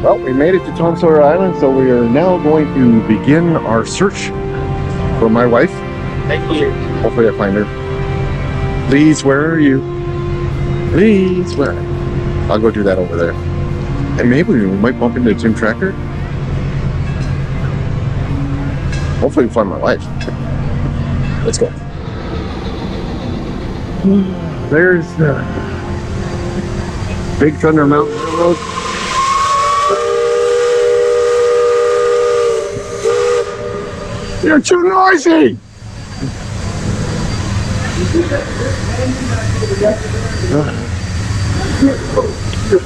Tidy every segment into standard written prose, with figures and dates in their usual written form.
Well, we made it to Tom Sawyer Island, so we are now going to begin our search for my wife. Thank you. Hopefully I find her. Please, where are you? Please, where? I'll go do that over there. And maybe we might bump into Jim Tracker. Hopefully we find my wife. Let's go. There's the Big Thunder Mountain Railroad. You're too noisy!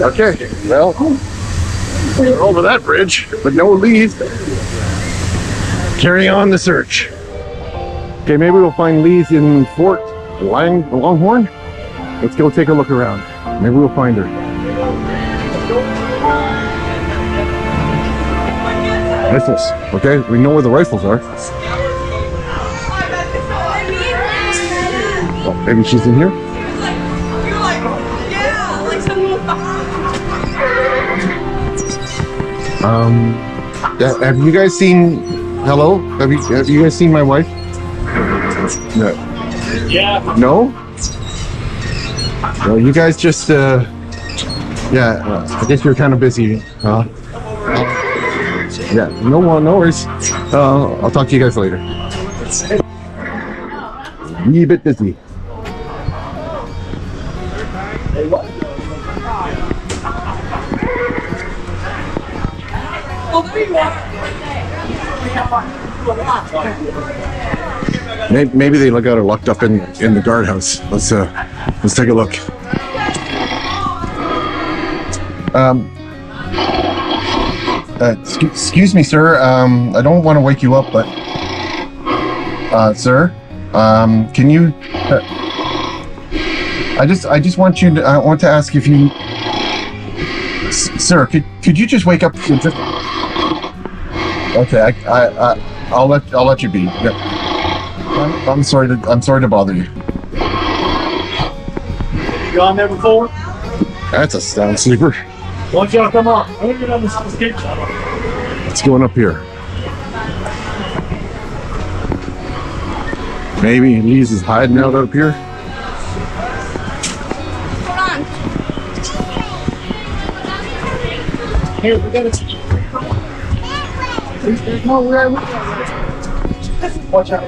Okay, well, we're over that bridge, but no leaves. Carry on the search. Okay, maybe we'll find Lee's in Fort Langhorn. Let's go take a look around. Maybe we'll find her. Rifles. Okay, we know where the rifles are. Oh, maybe she's in here. Have you guys seen? Hello? Have you guys seen my wife? No. Yeah. No? Well, you guys just I guess you're kind of busy. Yeah. No worries. I'll talk to you guys later. A wee bit busy. Maybe they got her locked up in the guardhouse. Let's take a look. Excuse me, sir. I don't want to wake you up, but sir, can you? I just want you to. I want to ask if you, sir, could you just wake up? Okay, I'll let you be. Yeah. I'm sorry to bother you. You on there before? That's a sound sleeper. Why don't y'all come on? I'm gonna get on this skate shop. What's going up here? Maybe Lee's is hiding out up here. Hold on. Here, we gotta see. There's nowhere we go. Watch out.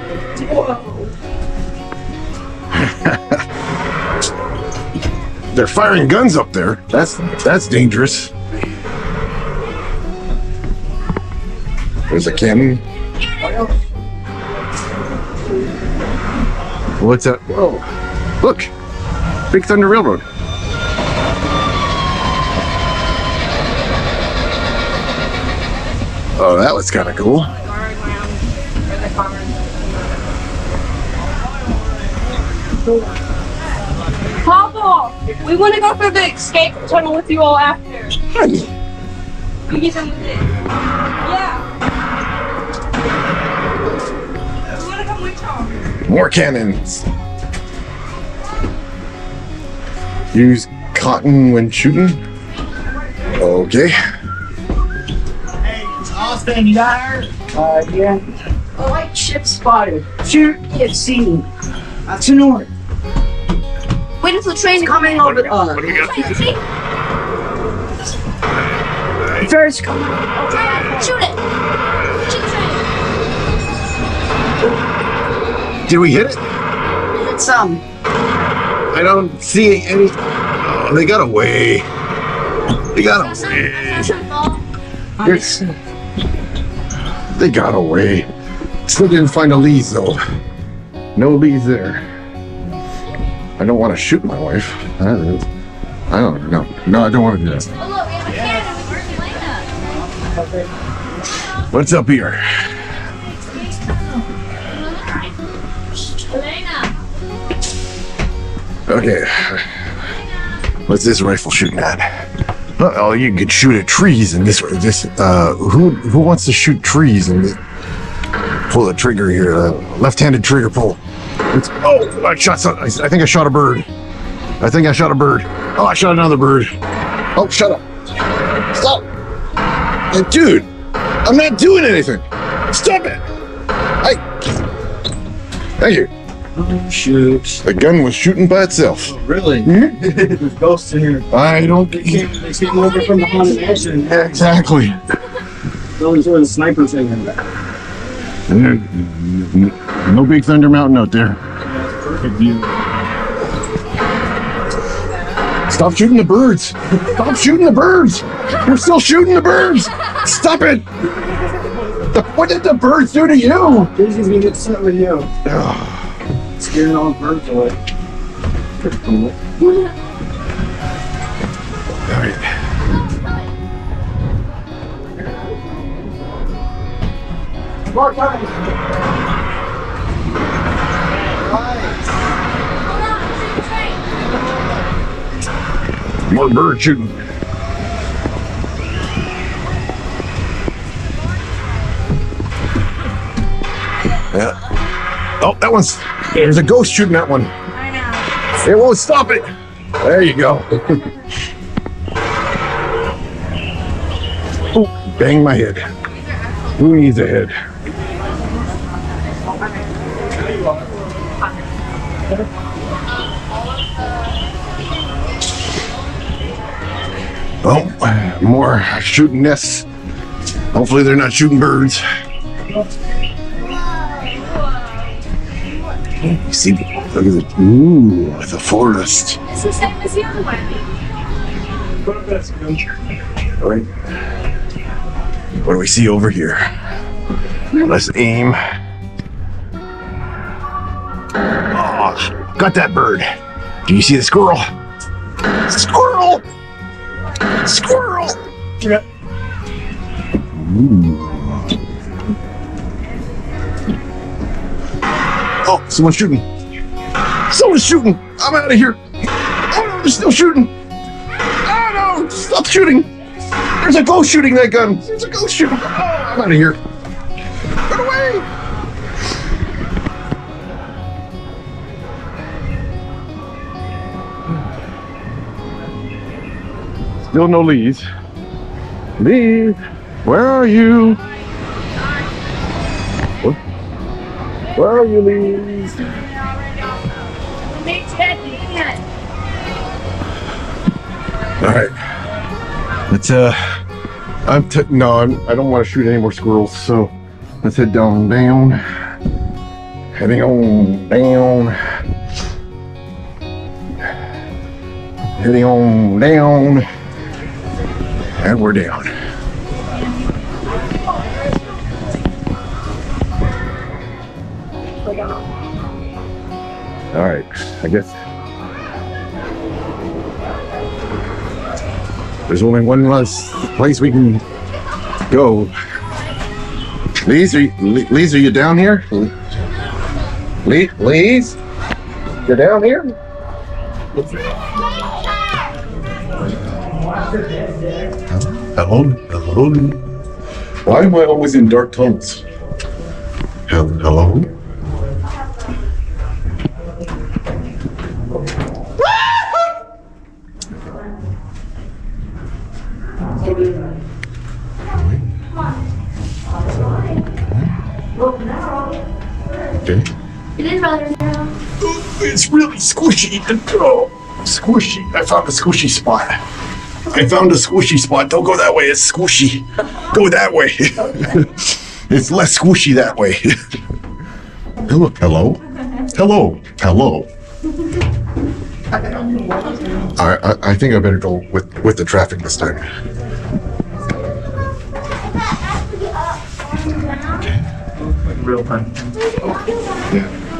They're firing guns up there. That's dangerous. There's a cannon. What's that? Whoa! Look, Big Thunder Railroad. Oh, that was kind of cool. Papa, we want to go through the escape tunnel with you all after. Honey. You get them with it. Yeah. We want to come with y'all. More cannons. Use cotton when shooting. Okay. Hey, it's Austin, you got her? Yeah. A light ship spotted. Shoot at sea. To north. Wait until the train Coming over the What do we got? Ferris coming. Shoot it. Shoot the train. Did we hit it? It's some. I don't see any. Oh, they got away. They got away. Nice. They got away. Still didn't find a Lee's though. No Lee's there. I don't want to shoot my wife. I don't know. No, I don't want to do that. Oh, look, we have a cannon. Where's Elena? What's up here? Elena. Okay. What's this rifle shooting at? Oh, you could shoot at trees in this. Who wants to shoot trees and pull the trigger here? Left-handed trigger pull. I shot some. I think I shot a bird. Oh, I shot another bird. Oh, shut up. Stop. Dude, I'm not doing anything. Stop it. Thank you. Oh, shoot. The gun was shooting by itself. Really? There's ghosts in here. I don't. They came over from the haunted mansion. Exactly. Those are the snipers in there. No Big Thunder Mountain out there. Perfect view. Stop shooting the birds. Stop shooting the birds. You're still shooting the birds. Stop it. What did the birds do to you? Disney's gonna get upset with you. Scaring all the birds away. All right. More time. More bird shooting. Yeah. Oh, that one's. There's a ghost shooting that one. I know. It won't stop it. There you go. Oh, bang my head. Who needs a head? Oh, more shooting nests. Hopefully they're not shooting birds. You see, look at the, ooh, the forest. It's the same as the other one. All right. What do we see over here? Let's aim. Oh, got that bird. Do you see the squirrel? Squirrel! Squirrel! Yeah. Ooh. Oh, someone's shooting. Someone's shooting. I'm out of here. Oh no, they're still shooting. Oh no, stop shooting. There's a ghost shooting that gun. There's a ghost shooting. Oh, I'm out of here. Run away. Still no Lee's. Lee, where are you? What? Where are you, Lee? All right. Let's no, I don't want to shoot any more squirrels. So let's head down. Heading on down. Heading on down. And we're down. All right, I guess there's only one last place we can go. Lee's, are you down here? Lee's, you're down here? Hello? Why am I always in dark tunnels? Hello? Okay. It is rather narrow. It's really squishy. Oh, squishy. I found a squishy spot. Don't go that way. It's squishy. Go that way. It's less squishy that way. Hello. I think I better go with the traffic this time. Real time.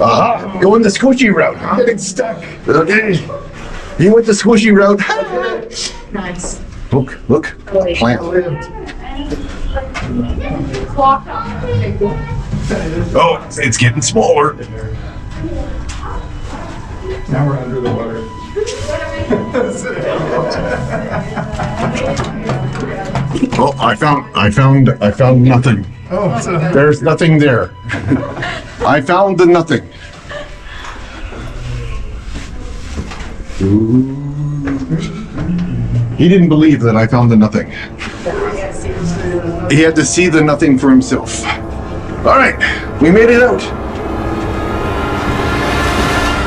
Aha! Going the squishy route. I'm getting stuck. Okay. You went the squishy route. Nice. Look. Plant. Oh, it's getting smaller. Now we're under the water. Oh, I found nothing. Oh, so There's nothing there. I found the nothing. He didn't believe that I found the nothing. he had to see the nothing for himself. All right, we made it out.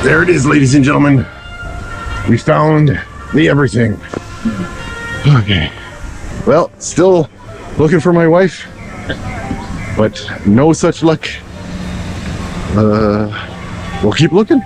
There it is, ladies and gentlemen. We found the everything. Okay. Well, still looking for my wife, but no such luck. We'll keep looking.